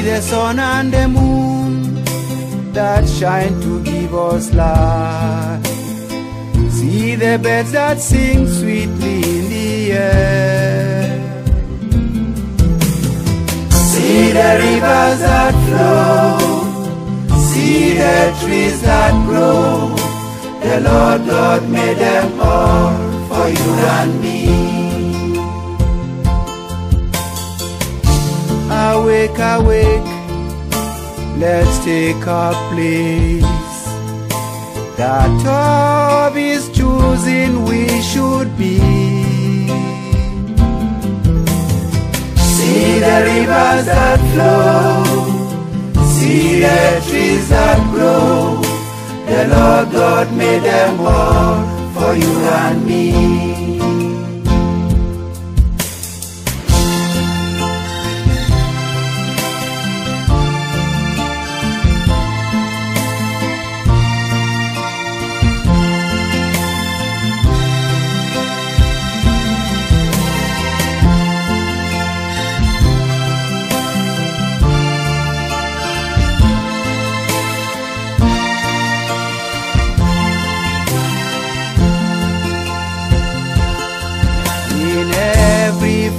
The sun and the moon that shine to give us light. See the birds that sing sweetly in the air. See the rivers that flow. See the trees that grow. The Lord God made them all for you and me. Awake, awake, let's take our place. That of His choosing we should be. See the rivers that flow. See the trees that grow. The Lord God made them all for you and me.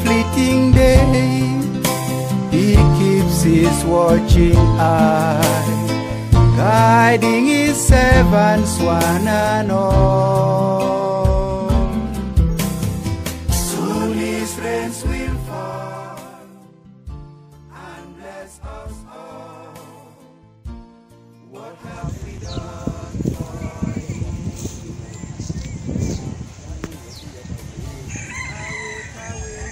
Fleeting day, He keeps His watching eye, guiding His servants one and all. Soon His rains will fall and bless us all. What have we done for Him?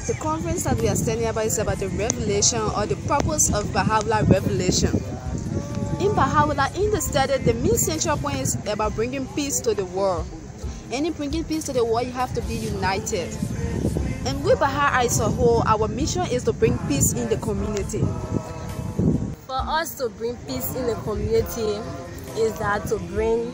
The conference that we are standing about is about the revelation or the purpose of Bahá'í revelation. In Bahá'í, in the study, the main central point is about bringing peace to the world. And in bringing peace to the world, you have to be united. And with Bahá'í as a whole, our mission is to bring peace in the community. For us to bring peace in the community is that to bring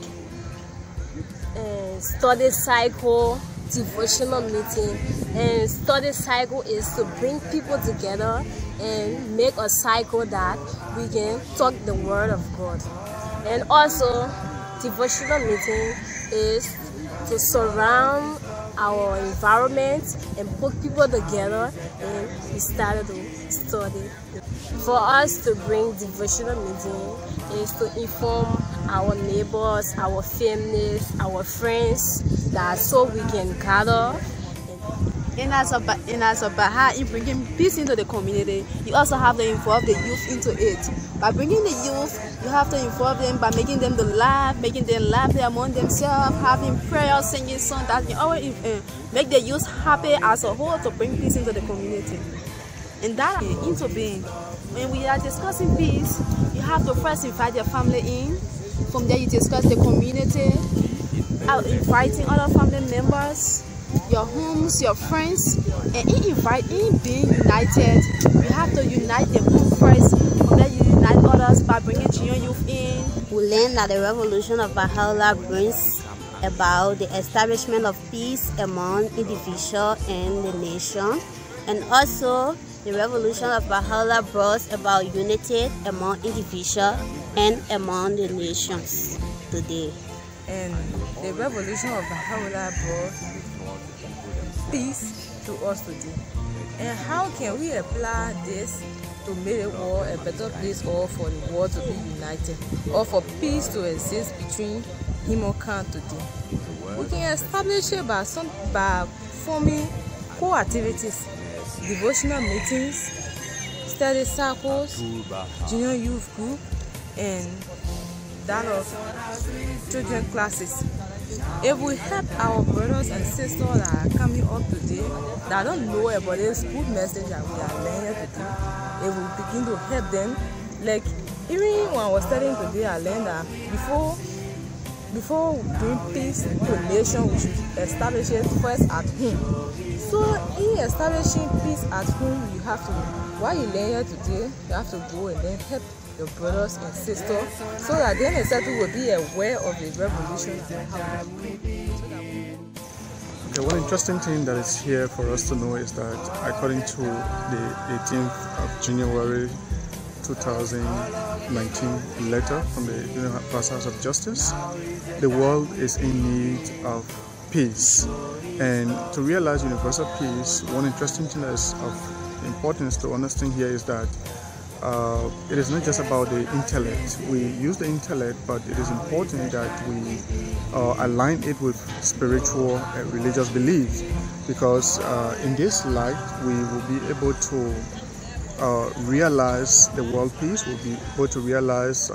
study cycle, devotional meeting, and study cycle is to bring people together and make a cycle that we can talk the word of God. And also devotional meeting is to surround our environment and put people together, and we started to study. For us to bring devotional meeting is to inform our neighbors, our families, our friends, that so we can gather. And as a Baha'i, bringing peace into the community, you also have to involve the youth into it. By bringing the youth, you have to involve them by making them laugh among themselves, having prayer, singing songs that can always make the youth happy as a whole to bring peace into the community. And that into being. When we are discussing peace, you have to first invite your family in. From there, you discuss the community, inviting other family members, your homes, your friends, and in being united, you have to unite the home first, and then you unite others by bringing junior youth in. We learn that the revolution of Baha'u'llah brings about the establishment of peace among individuals and the nation, and also the revolution of Baha'u'llah brought about unity among individuals and among the nations today. And the revolution of Baha'u'llah brought peace to us today. And how can we apply this to make the world a better place, or for the world to be united, or for peace to exist between humankind today? We can establish it by forming co-activities, devotional meetings, study circles, junior youth group, and that of children classes. If we help our brothers and sisters that are coming up today, that don't know about this good message that we are learning today, if we begin to help them, like even when I was studying today, I learned that before we bring peace to a nation, we should establish it first at home. So in establishing peace at home, you have to, while you learn here today, you have to go and then help your brothers and sisters, so that then exactly will be aware of the revolution. Okay, one interesting thing that is here for us to know is that according to the 18th of January 2019 letter from the Universal House of Justice, the world is in need of peace. And to realize universal peace, one interesting thing that is of importance to understand here is that it is not just about the intellect. We use the intellect, but it is important that we align it with spiritual and religious beliefs, because in this light we will be able to realize the world peace, we'll be able to realize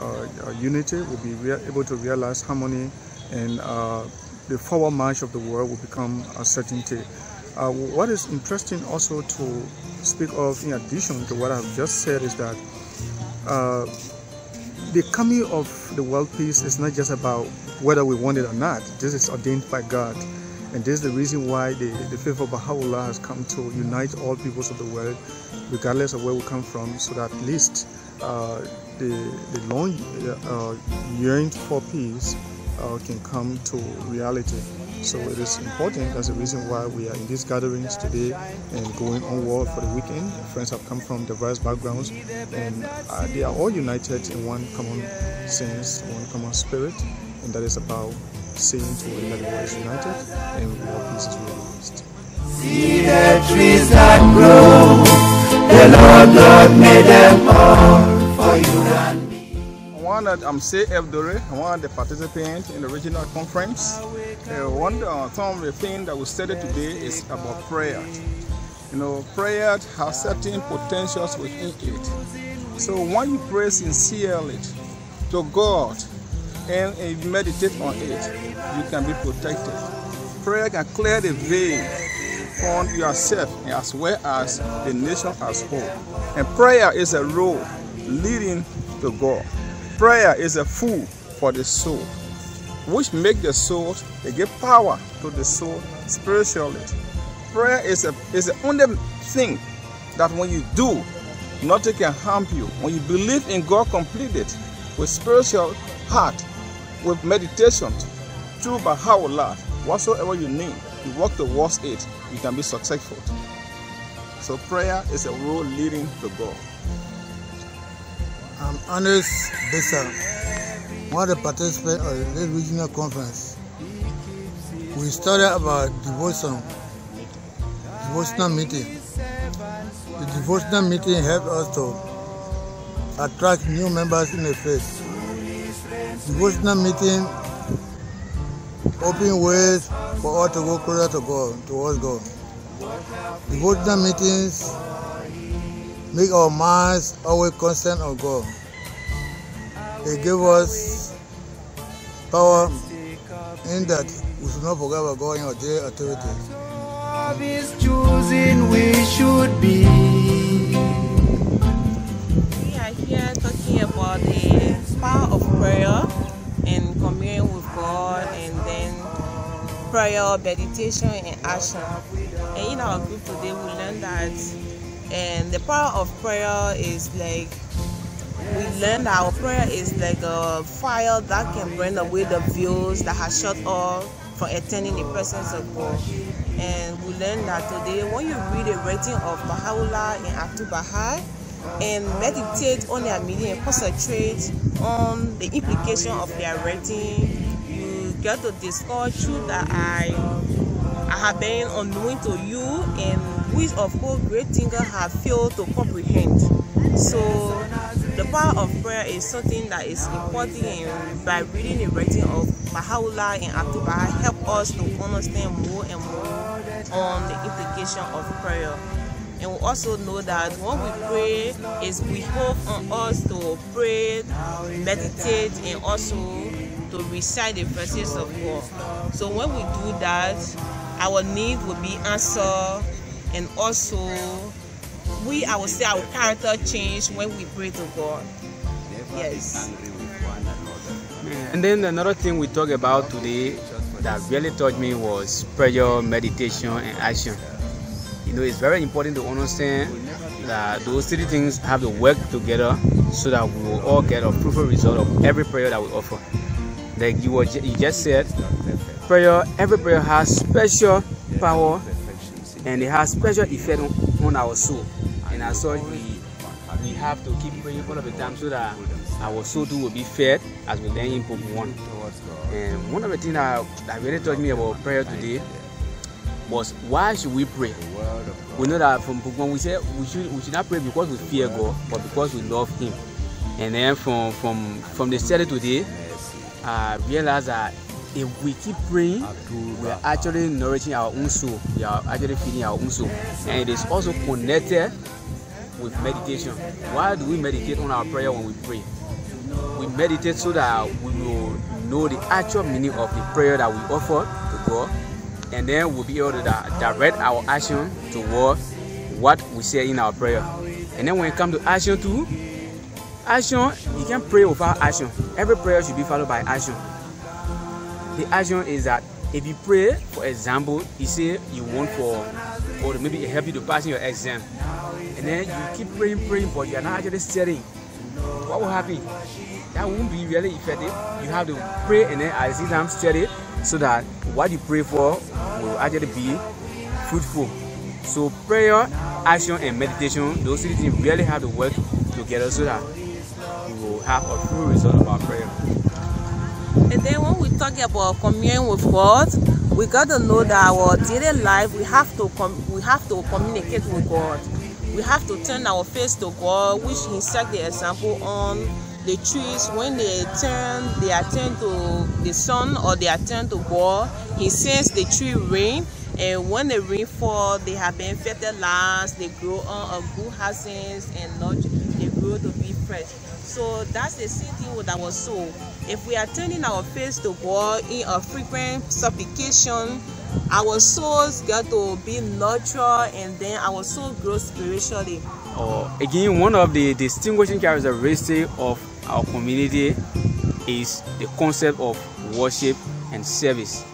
unity, we'll be able to realize harmony, and the forward march of the world will become a certainty. What is interesting also to speak of, in addition to what I've just said, is that the coming of the world peace is not just about whether we want it or not. This is ordained by God, and this is the reason why the faith of Baha'u'llah has come to unite all peoples of the world, regardless of where we come from, so that at least the long yearning for peace can come to reality. So it is important. That's the reason why we are in these gatherings today and going onward for the weekend. Friends have come from diverse backgrounds, and they are all united in one common sense, one common spirit, and that is about saying to one that the world is united and world peace is realized. See the trees that grow, the Lord God made them all for you and me. One that I'm C.F. Dore, one of the participants in the regional conference. Some of the things that we studied today is about prayer. You know, prayer has certain potentials within it. So when you pray sincerely to God and you meditate on it, you can be protected. Prayer can clear the veil on yourself as well as the nation as a whole. And prayer is a road leading to God. Prayer is a food for the soul, which makes the soul, they give power to the soul spiritually. Prayer is the only thing that when you do, nothing can harm you. When you believe in God completely, with spiritual heart, with meditation, through Baha'u'llah, whatsoever you need, you work towards it, you can be successful. So prayer is a road leading to God. I'm Honest Bessa, one of the participants of this regional conference. we studied about devotional meeting. The devotional meeting helped us to attract new members in the faith. Devotional meeting open ways for us to go closer to God, towards God. Devotional meetings make our minds always constant on God. They give us power in that we should not forget about God in our daily activities. Love is choosing we should be. We are here talking about the power of prayer and communion with God, and then prayer, meditation, and action. And in our group today, we learned that, and the power of prayer is like, we learned that our prayer is like a fire that can burn away the veils that has shut off from attending the presence of God. And we learned that today, when you read a writing of Baha'u'llah and Abdu'l-Baha and meditate on their meaning and concentrate on the implication of their writing, you get to discover truth that I have been unknown to you, and which of course great thinkers have failed to comprehend. So the power of prayer is something that is important, and by reading the writing of Baha'u'llah and Abdu'l-Baha help us to understand more and more on the implication of prayer. And we also know that when we pray, is we hope on us to pray, meditate, and also to recite the verses of God. So when we do that, our need will be answered, and also I would say our character change when we pray to God. Yes. And then another thing we talk about today that really touched me was prayer, meditation, and action. You know, it's very important to understand that those three things have to work together so that we will all get a fruitful result of every prayer that we offer. Like you just said, prayer, every prayer has special power and it has special effect on our soul. And as such, we have to keep praying all of the time so that our soul too will be fed, as we learn in Book 1. And one of the things that really touched me about prayer today was, why should we pray? We know that from Book 1 we say we should not pray because we fear God, but because we love Him. And then from the study today, I realized that if we keep praying, we are actually nourishing our own soul. We are actually feeding our own soul. And it is also connected with meditation. Why do we meditate on our prayer when we pray? We meditate so that we will know the actual meaning of the prayer that we offer to God, and then we'll be able to direct our action toward what we say in our prayer. And then when it comes to action too, you can't pray without action. Every prayer should be followed by action. The action is that if you pray, for example, you say you want or maybe it help you to pass your exam, and then you keep praying, but you are not actually studying, what will happen? That won't be really effective. You have to pray and then at the same time study, so that what you pray for will actually be fruitful. So prayer, action, and meditation, those three things really have to work together so that we will have a full result of our prayer. And then when we talk about communion with God, we got to know that our daily life, we have to communicate with God. We have to turn our face to God, which He set the example on the trees. When they are turned to the sun or they are turned to God, He sends the tree rain, and when the rain falls, they have been fertilized, they grow on a good harvest, and not they grow to be fresh. So that's the same thing with our soul. If we are turning our face to God in a frequent supplication, our souls get to be nurtured, and then our soul grows spiritually. Again, one of the distinguishing characteristics of our community is the concept of worship and service.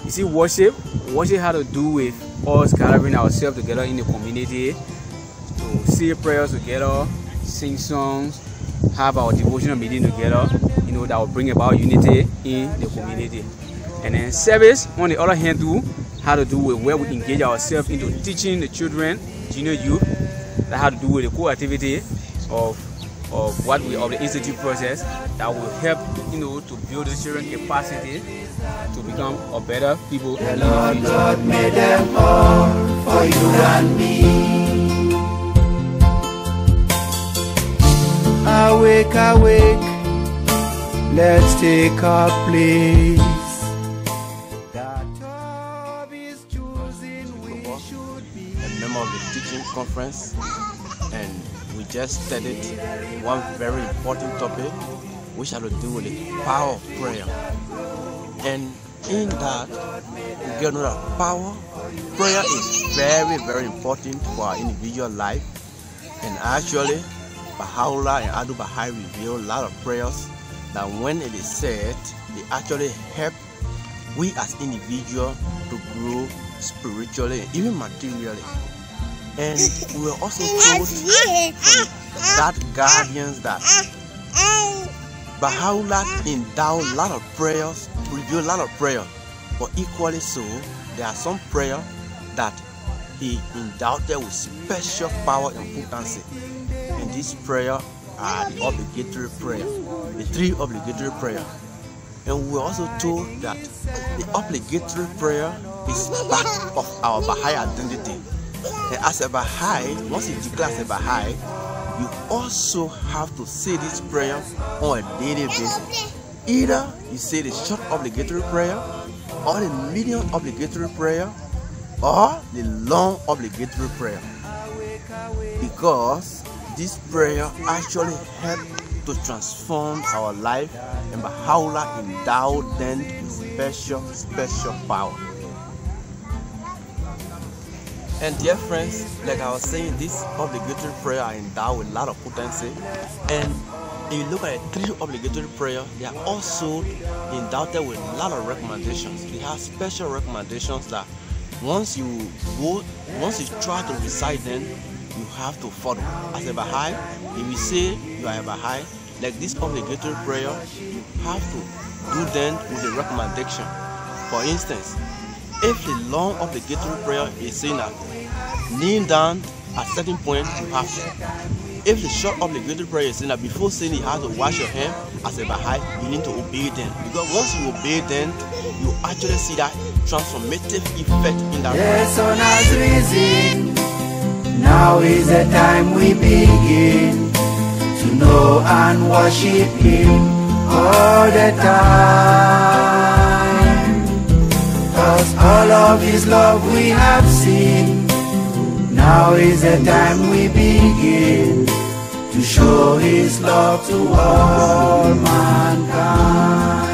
You see, worship has to do with us gathering ourselves together in the community to say prayers together, sing songs, have our devotional meeting together, you know, that will bring about unity in the community. And then service, on the other hand, too, has to do with where we engage ourselves into teaching the children, junior youth. That has to do with the co-activity of of what we of the institute process that will help, to build the children capacity to become a better people. The Lord God made them all for you and me. Awake, awake, let's take our place. A member of the teaching conference, and we just studied one very important topic which had to do with the power of prayer. And in that, we get to know that prayer is very, very important for our individual life. And actually, Baha'u'llah and Adu Baha'i reveal a lot of prayers that when it is said, they actually help we as individuals to grow spiritually and even materially. And we were also told from that guardians that Baha'u'llah endow a lot of prayers, reveal a lot of prayer, but equally so, there are some prayer that he endowed there with special power and potency. And these prayers are the obligatory prayer, the 3 obligatory prayer. And we were also told that the obligatory prayer is part of our Baha'i identity. And as a Baha'i, once you declare as a Baha'i, you also have to say this prayer on a daily basis. Either you say the short obligatory prayer, or the medium obligatory prayer, or the long obligatory prayer. Because this prayer actually helps to transform our life, and Baha'u'llah endowed them with special power. And dear friends, like I was saying, this obligatory prayer are endowed with a lot of potency. And if you look at the 3 obligatory prayer, they are also endowed with a lot of recommendations. They have special recommendations that once you try to recite them, you have to follow. As a Baha'i, if you say you are a Baha'i, like this obligatory prayer, you have to do them with a recommendation. For instance, if the long obligatory prayer is saying that kneel down at certain point, you have to. If the short obligatory prayer is saying that before saying you have to wash your hands, as a Baha'i, you need to obey them. Because once you obey them, you actually see that transformative effect in that prayer. The sun has risen. Now is the time we begin to know and worship Him all the time. 'Cause all of His love we have seen. Now is the time we begin to show His love to all mankind.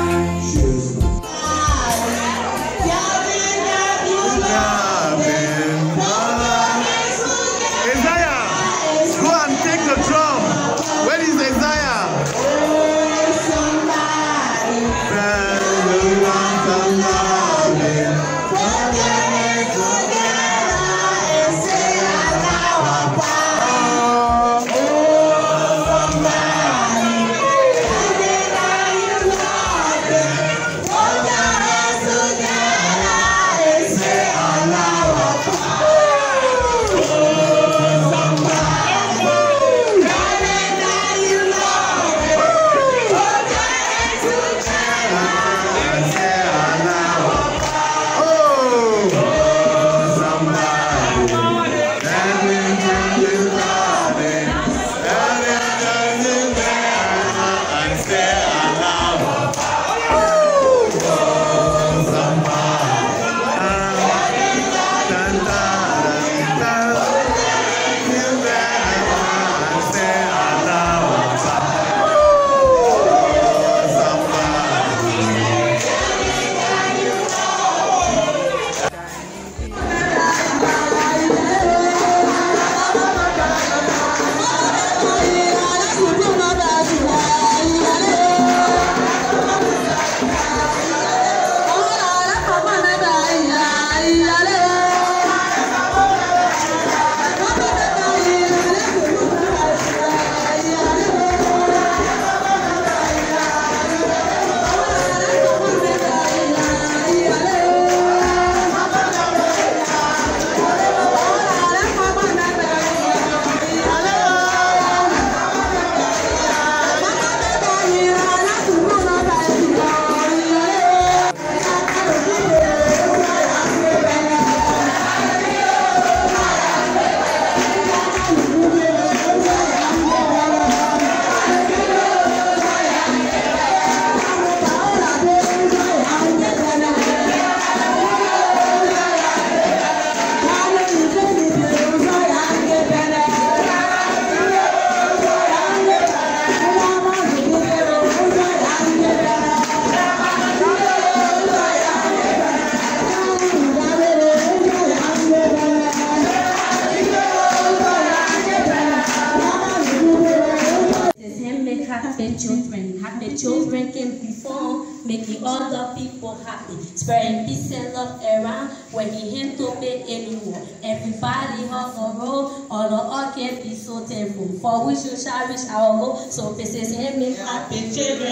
happy children. Happy children came before, making all the people happy, spreading peace and love around when he ain't to pay anymore. Everybody have a role, all the all can be so thankful. For we shall reach our goal, so this is him in happy children.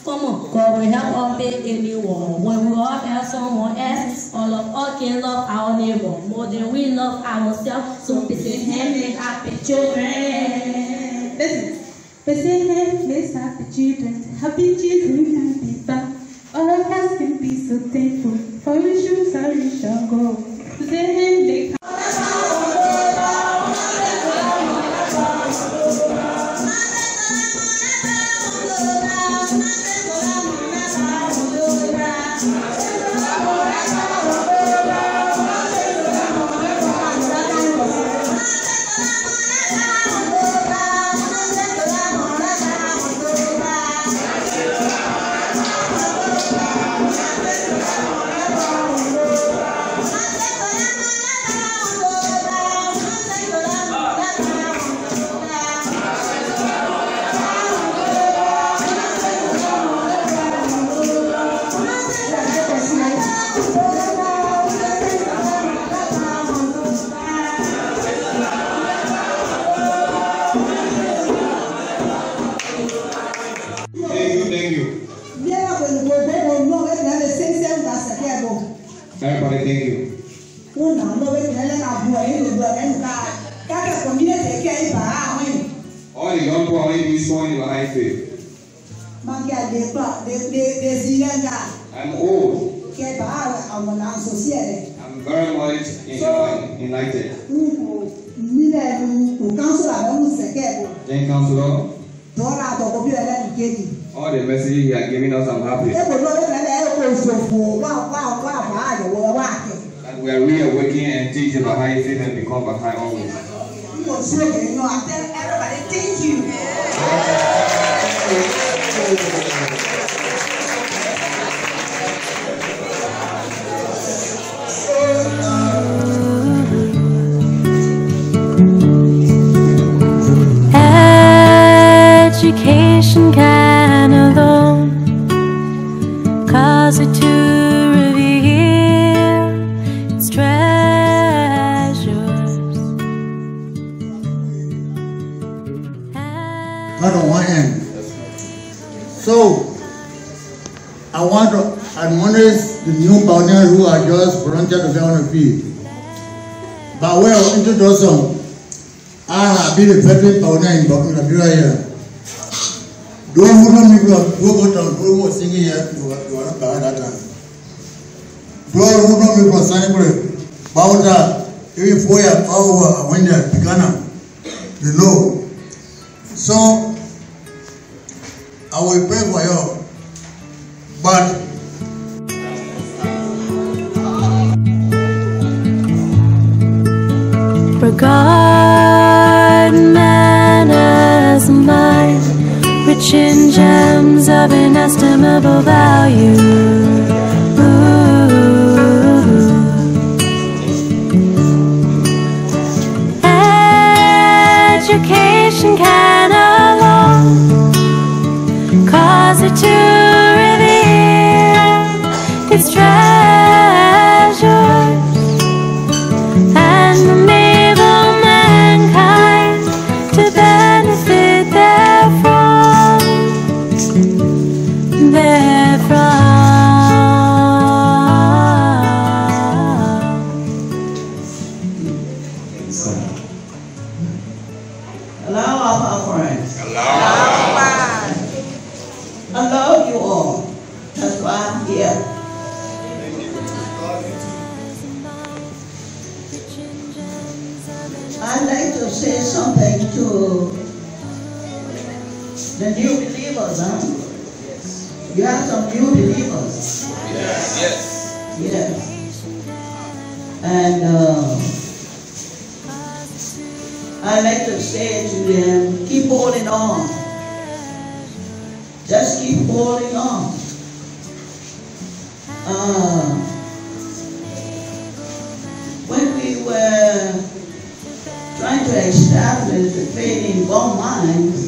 Come on, God will help all pay anyone. When we all help someone else, all of us can love our neighbor more than we love ourselves. So this is him in happy children. Listen. Say hey, let's happy children. Happy children can be found. All of us can be so thankful. For we shall go. Say hey, they everybody, thank you. All the young people are only showing the high faith. I'm old. I'm very much enlightened. Then counselor. All the messages he has given us, I'm happy. That we are reawakening and teaching about high faith and become Bahá'í always. Everybody, thank you. Education can alone cause it to reveal its treasures. Not on one end. So I want to admonish the new pioneers who are just volunteered to get on the field. By way of introduction, I have been a veteran pioneer in Liberia here. Those who know me who was singing here, you were not by that time. Those who know me from Sanibri, Bauta, even 4 years, I went there, Ghana, they know. So, I will pray for you. But, regard man as mine, rich in gems of inestimable value. Education can alone cause it to reveal its treasures and enable mankind to benefit therefrom. Hello, our friends. Hello. I love you all. That's why I'm here. I'd like to say something to the new believers, huh? You have some new believers. Yes. Yes. And I like to say to them, keep holding on. Just keep holding on. When we were trying to establish the faith in God minds,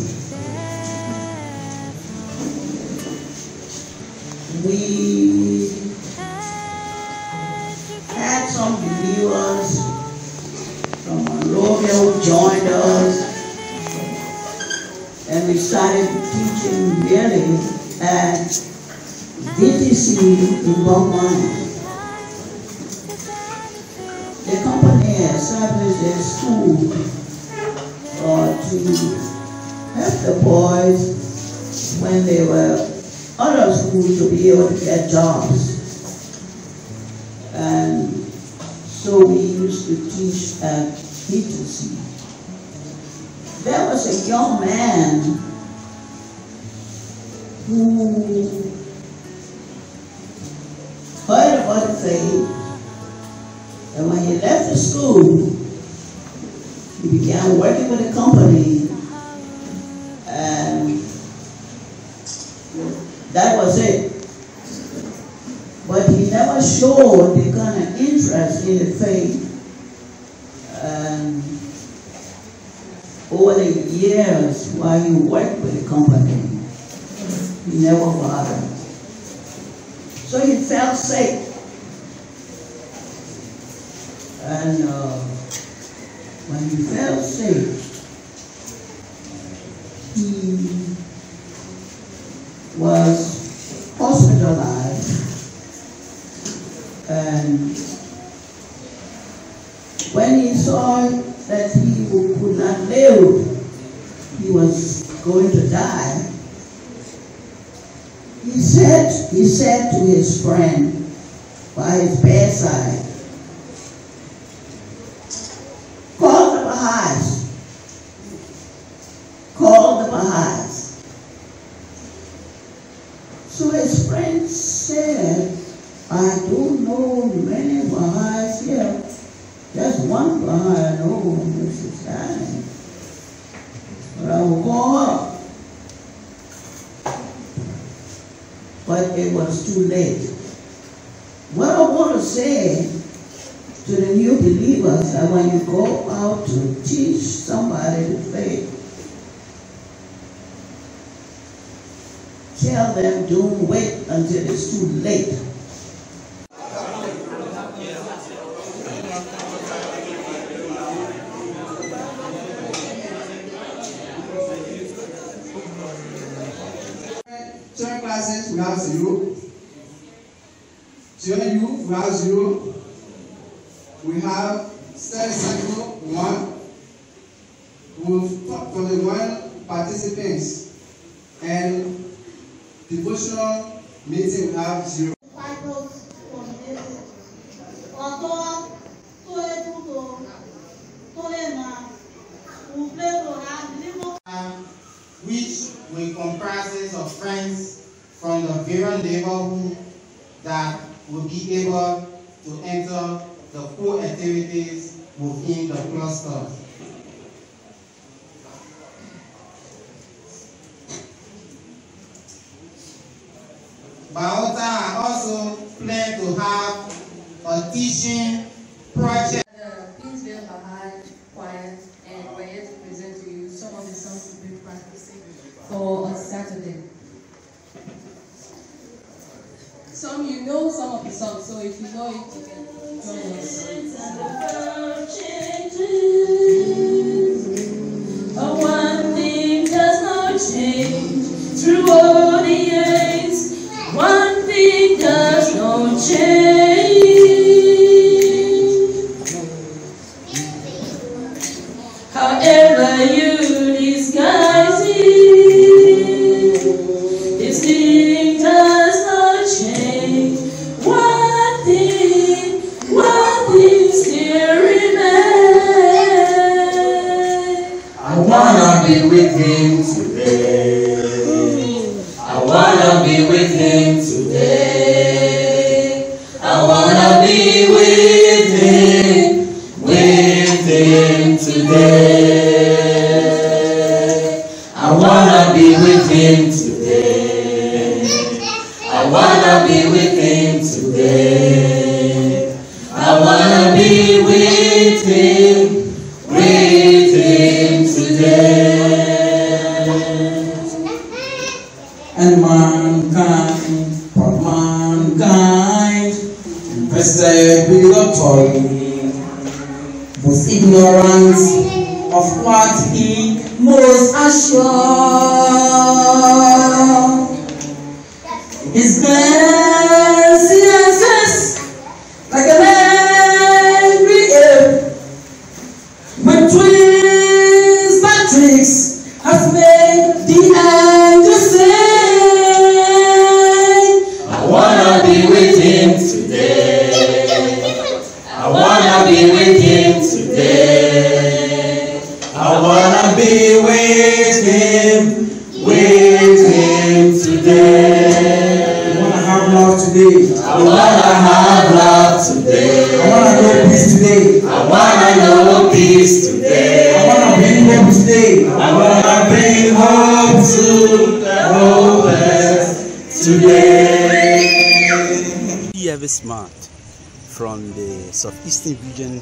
we had some believers from Monrovia who joined us, and we started teaching really at DTC in Bahá'í. The company established a school to help the boys when they were out of school to be able to get jobs. And so we used to teach at DTC. There was a young man who heard about the faith, and when he left the school, he began working with the company, and that was it. But he never showed the kind of interest in the faith. And over the years while he worked with the company, he never bothered. So he fell sick. And when he fell sick, he was hospitalized. And when he saw that he could not live, he was going to die, he said to his friend by his bedside, "Call the Bahá'ís. Call the Bahá'ís." So his friend said, "I don't know many Bahá'ís here. There's one Bahá'í I know, Mrs. Allen. But I will go up." But it was too late. What I want to say to the new believers, that when you go out to teach somebody the faith, tell them don't wait until it's too late. Children classes, we have 0. Children youth, we have 0. We have study cycle 1. We've talked for the 1 participants. And devotional meeting, we have 0. Which will comprise of friends from the various neighborhoods that will be able to enter the core activities within the cluster. Bahá'í I also plan to have a teaching project. The Paynesville Bahá'í Choir, and we're here to present to you some of the songs we'll be practicing for on Saturday. Some you know some of the songs, so if you know it, you can join us. But one thing does not change through all the years. One thing does not change. However you disguise it, this thing does not change. One thing still remains. I wanna be with him today. I wanna be with him today. I wanna be with him today. I wanna be with him today. I wanna be with him today. I wanna be with him today. And mankind, of what he most assured. His blessing answers like an angry ape, with twins and tricks has made the angels sing. I wanna be with him today. I wanna be with him today. I wanna be with him today. I wanna have love today. I wanna have love today. I wanna know peace today. I wanna know peace today. I wanna bring hope today. I wanna bring hope to the hopeless today. Every month from the southeastern region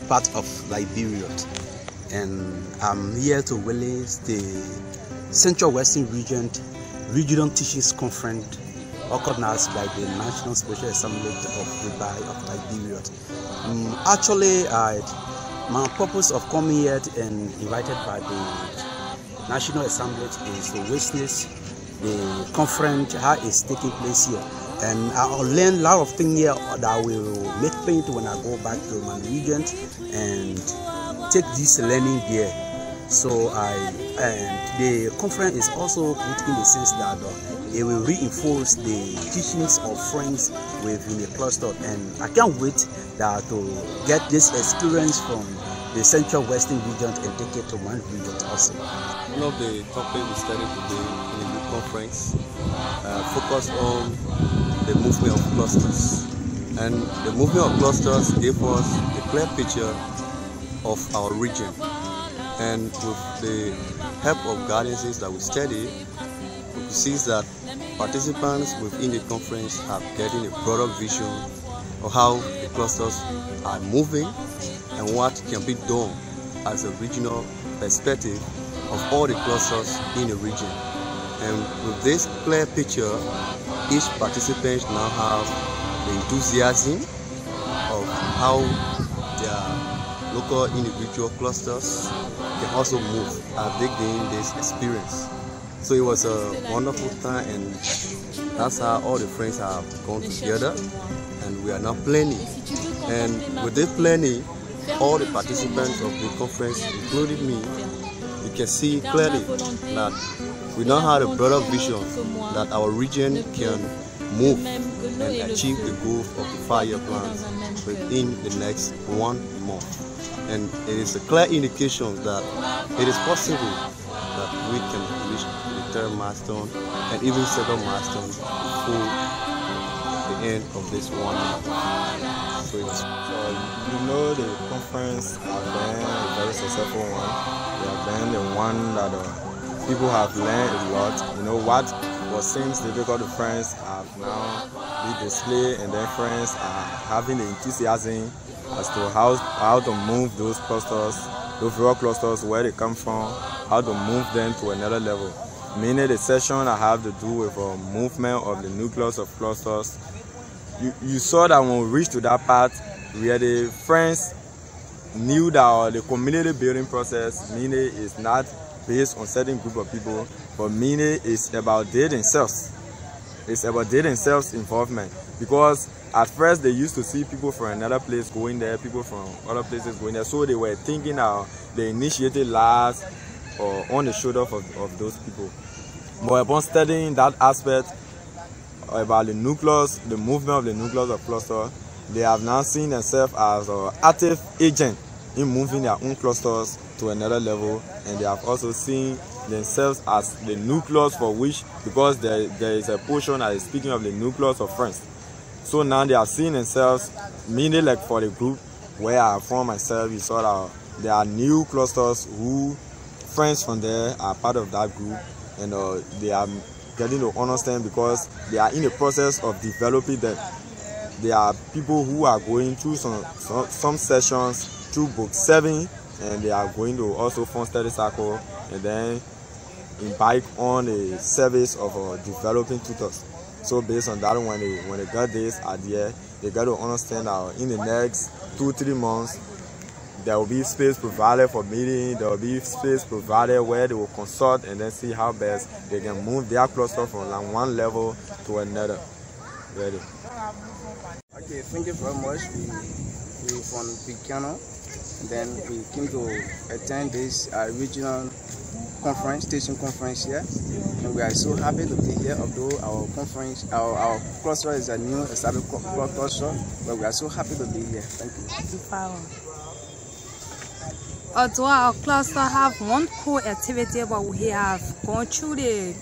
part of Liberia, and I'm here to witness the Central Western Regional Teaching Conference organized by the National Special Assembly of the Bahá'í of Liberia. Actually, my purpose of coming here and invited by the National Assembly is to witness the conference, how it's taking place here. And I'll learn a lot of things here that will make pain when I go back to my region and take this learning there. So the conference is also good in the sense that it will reinforce the teachings of friends within the cluster, and I can't wait to get this experience from the Central Western region and take it to my region also. One of the topics we studied today in the conference focused on the movement of clusters, and the movement of clusters gave us a clear picture of our region, and with the help of guidances that we studied, we could see that participants within the conference are getting a broader vision of how the clusters are moving and what can be done as a regional perspective of all the clusters in the region. And with this clear picture, each participant now have the enthusiasm of how their local individual clusters can also move as they gain this experience. So it was a wonderful time, and that's how all the friends have gone together, and we are now planning. And with this planning, all the participants of the conference, including me, you can see clearly that we now have a broader vision that our region can move and achieve the goal of the 5-year plan within the next 1 month. And it is a clear indication that it is possible that we can reach the 3rd milestone and even 2nd milestone before the end of this 1 month. So you know, the conference has been a very successful one. It has been the one that people have learned a lot. You know, what seems difficult to friends have now been displayed, and then friends are having the enthusiasm as to how to move those clusters, those rural clusters, where they come from, how to move them to another level. Meaning the session I have to do with movement of the nucleus of clusters. You saw that when we reached to that part where the friends knew that the community building process, meaning is not based on certain group of people, but meaning it's about they themselves. It's about they themselves involvement. Because at first they used to see people from another place going there, people from other places going there, so they were thinking they initiated last or on the shoulders of those people. But upon studying that aspect about the nucleus, the movement of the nucleus of cluster, they have now seen themselves as an active agent in moving their own clusters to another level, and they have also seen themselves as the nucleus for which, because there is a portion that is speaking of the nucleus of friends. So now they are seeing themselves, meaning like for the group where I from myself, you saw that there are new clusters who friends from there are part of that group, and they are getting to understand because they are in the process of developing them. There are people who are going through some sessions through book 7, and they are going to also form study circle and then embark on a service of developing tutors. So based on that, when they got this idea, they got to understand that in the next 2-3 months, there will be space provided for meeting. There will be space provided where they will consult and then see how best they can move their cluster from one level to another. Ready? Okay, thank you very much. We from Picano, and then we came to attend this regional conference, teaching conference here, and we are so happy to be here. Although our conference, our cluster is a new established cluster, but we are so happy to be here. Thank you. Although our cluster have one core activity, but we have gone through the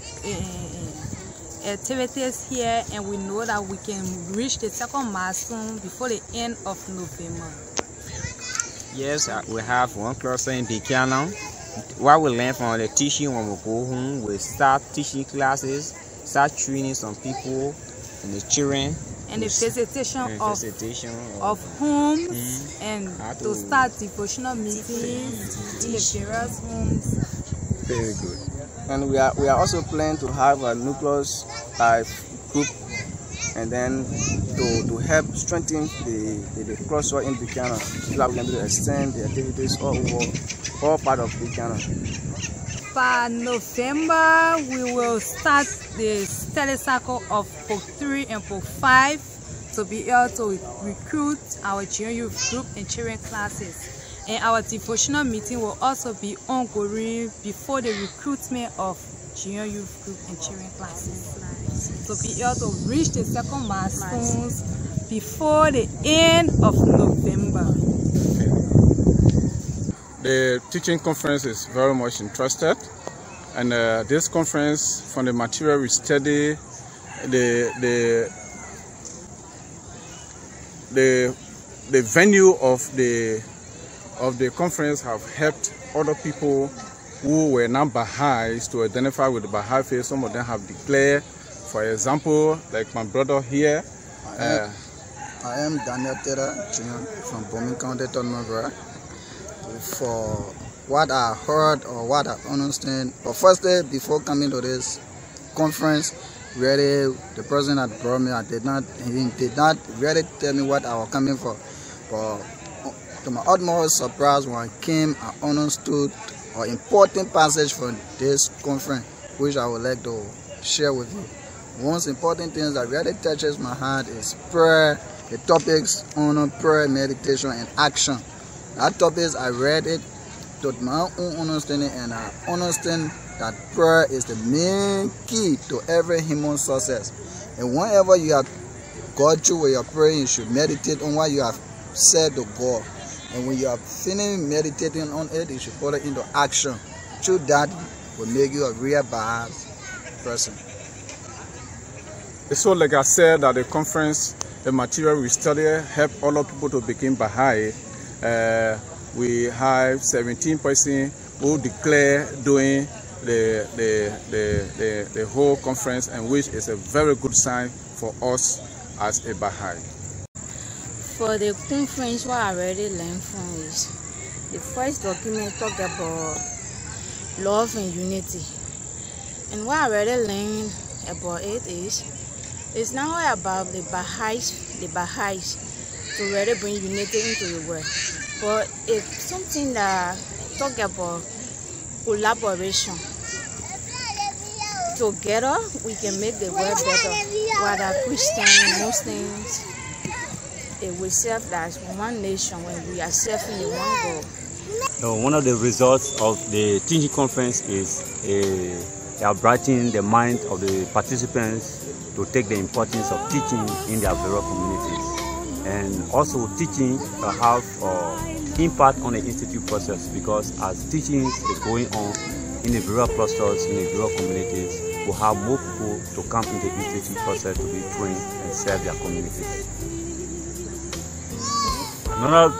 activities here, and we know that we can reach the second milestone before the end of November. Yes, we have one cluster in Buchanan. What we learn from the teaching, when we go home, we start teaching classes, start training some people and the children. And the visitation of homes, and to start devotional meetings in the various homes. Very good. And we are also planning to have a nucleus group, and then to help strengthen the cluster in Buchanan, so that we can extend the activities all over all part of Buchanan. By November, we will start the study cycle of Book 3 and Book 5 to be able to recruit our junior youth group and children classes. And our devotional meeting will also be ongoing before the recruitment of junior youth group and children classes. To be able to reach the second milestones before the end of November. The teaching conference is very much interested, and this conference, from the material we study, the venue of the conference have helped other people who were not Baha'is to identify with the Baha'i faith. Some of them have declared, for example, like my brother here. I am Daniel Tera from Bahá'í Teaching Monrovia. For what I heard or what I understand, but firstly, before coming to this conference, really the person that brought me, he did not really tell me what I was coming for. But to my utmost surprise, when I came, I understood an important passage for this conference, which I would like to share with you. One important thing that really touches my heart is prayer. The topics on prayer, meditation, and action. That topics, I read it to my own understanding, and I understand that prayer is the main key to every human success. And whenever you have got through with your prayer, you should meditate on what you have said to God. And when you are finished meditating on it, you should put it into action. Through that will make you a real Baha'i person. So like I said at the conference, the material we study help other people to become Baha'i. We have 17 persons who declare during the whole conference, and which is a very good sign for us as a Baha'i. For the conference, what I already learned from is the first document talked about love and unity. And what I already learned about it is, it's not about the Bahá'ís to really bring unity into the world, but it's something that talk about collaboration. Together we can make the world better. Whether Christians, Muslims, we serve as one nation when we are serving the one God. One of the results of the teaching conference is they are brightening the mind of the participants to take the importance of teaching in their various communities, and also teaching will have impact on the institute process, because as teaching is going on in the various clusters, in the various communities, we'll have more people to come in the institute process to be trained and serve their communities. Another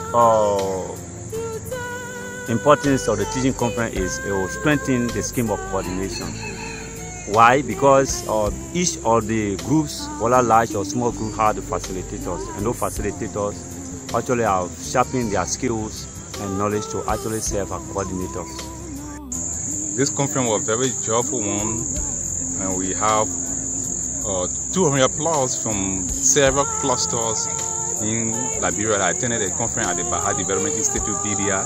importance of the teaching conference is it will strengthen the scheme of coordination. Why? Because each of the groups, whether large or small group, have the facilitators, and those facilitators actually have sharpened their skills and knowledge to actually serve as coordinators. This conference was a very joyful one, and we have 200 applause from several clusters in Liberia. I attended a conference at the Bahá'í Development Institute, BDR,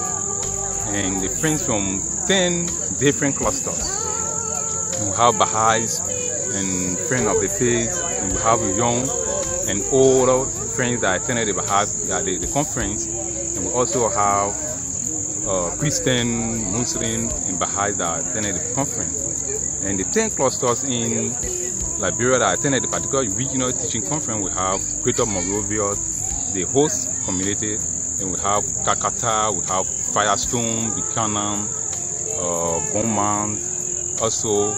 and the friends from 10 different clusters. And we have Baha'is and friends of the faith, and we have young and older friends that attended the conference, and we also have Christian, Muslim, and Baha'is that attended the conference. And the 10 clusters in Liberia that attended the particular regional teaching conference, we have Greater Monrovia, the host community, and we have Kakata, we have Firestone, Buchanan, Bowman, also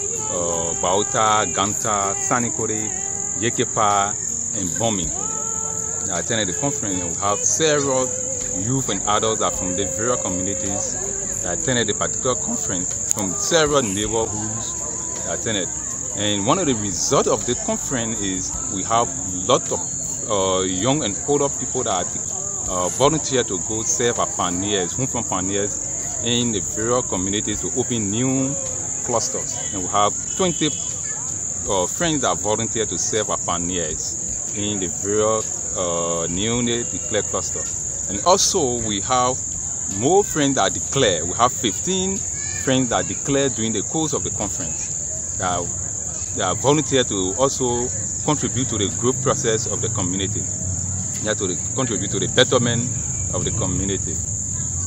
Bauta, Ganta, Sanikore, Yekepa, and Bombing. I attended the conference, and we have several youth and adults that from the various communities that attended the particular conference from several neighborhoods that attended. And one of the results of the conference is we have a lot of young and older people that volunteer to go serve as pioneers, home from pioneers in the various communities to open new clusters. And we have 20 friends that volunteer to serve as pioneers in the various newly declared cluster. And also we have more friends that declare. We have 15 friends that declare during the course of the conference. They are volunteer to also contribute to the growth process of the community. They have to contribute to the betterment of the community.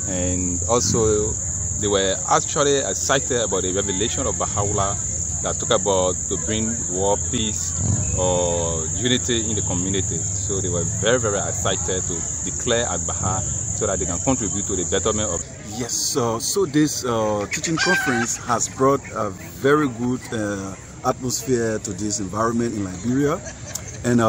And also they were actually excited about the revelation of Baha'u'llah that talk about to bring war, peace, or unity in the community. So they were very, very excited to declare at Baha so that they can contribute to the betterment of. Yes, so this teaching conference has brought a very good atmosphere to this environment in Liberia, and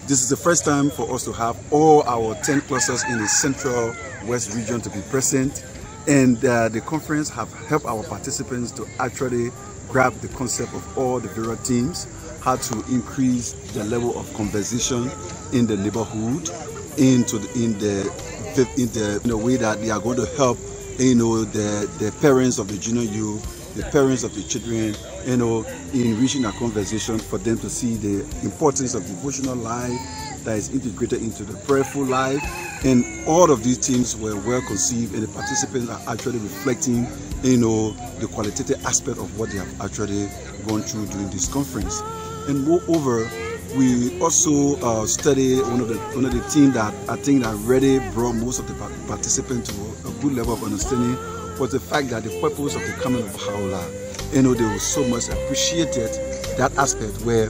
this is the first time for us to have all our 10 clusters in the Central West region to be present, and the conference have helped our participants to actually grab the concept of all the various teams, how to increase the level of conversation in the neighborhood, in a way that they are going to help, the parents of the junior youth, the parents of the children, in reaching a conversation for them to see the importance of devotional life that is integrated into the prayerful life. And all of these teams were well conceived, and the participants are actually reflecting, the qualitative aspect of what they have actually gone through during this conference. And moreover, we also studied one of the teams that I think that really brought most of the participants to a good level of understanding was the fact that the purpose of the coming of Baha'u'llah, they were so much appreciated that aspect where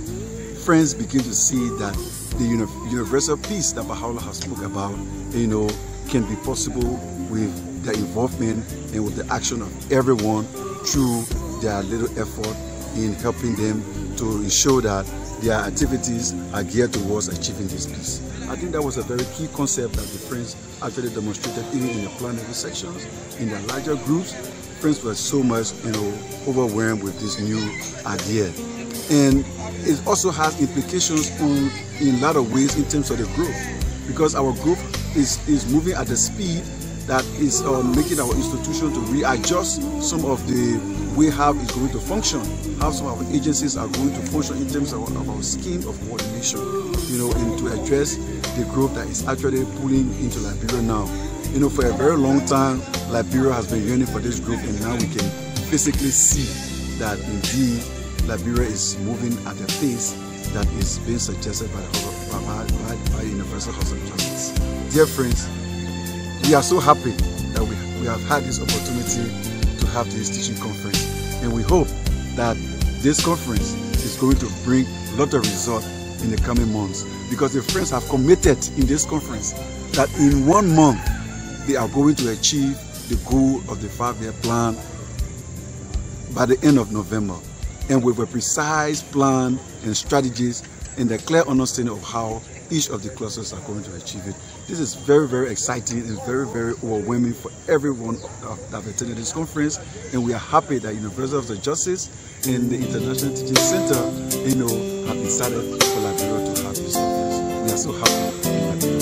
friends begin to see that the universal peace that Baha'u'llah has spoken about, can be possible with the involvement and with the action of everyone through their little effort in helping them to ensure that their activities are geared towards achieving this peace. I think that was a very key concept that the friends actually demonstrated even in the plenary sections, in the larger groups. Friends were so much, overwhelmed with this new idea. And it also has implications in a lot of ways in terms of the growth, because our growth is moving at the speed that is making our institution to readjust some of the way how it's going to function, how some of our agencies are going to function in terms of our scheme of coordination, and to address the growth that is actually pulling into Liberia now. For a very long time, Liberia has been yearning for this growth, and now we can physically see that indeed Liberia is moving at a pace that is being suggested by the Universal House of Justice. Dear friends, we are so happy that we have had this opportunity to have this teaching conference, and we hope that this conference is going to bring a lot of results in the coming months, because the friends have committed in this conference that in 1 month they are going to achieve the goal of the 5-year plan by the end of November, and with a precise plan and strategies and a clear understanding of how each of the clusters are going to achieve it. This is very, very exciting and very, very overwhelming for everyone that attended this conference, and we are happy that Universal House of Justice and the International Teaching Center, have decided for Liberia to have this conference. We are so happy.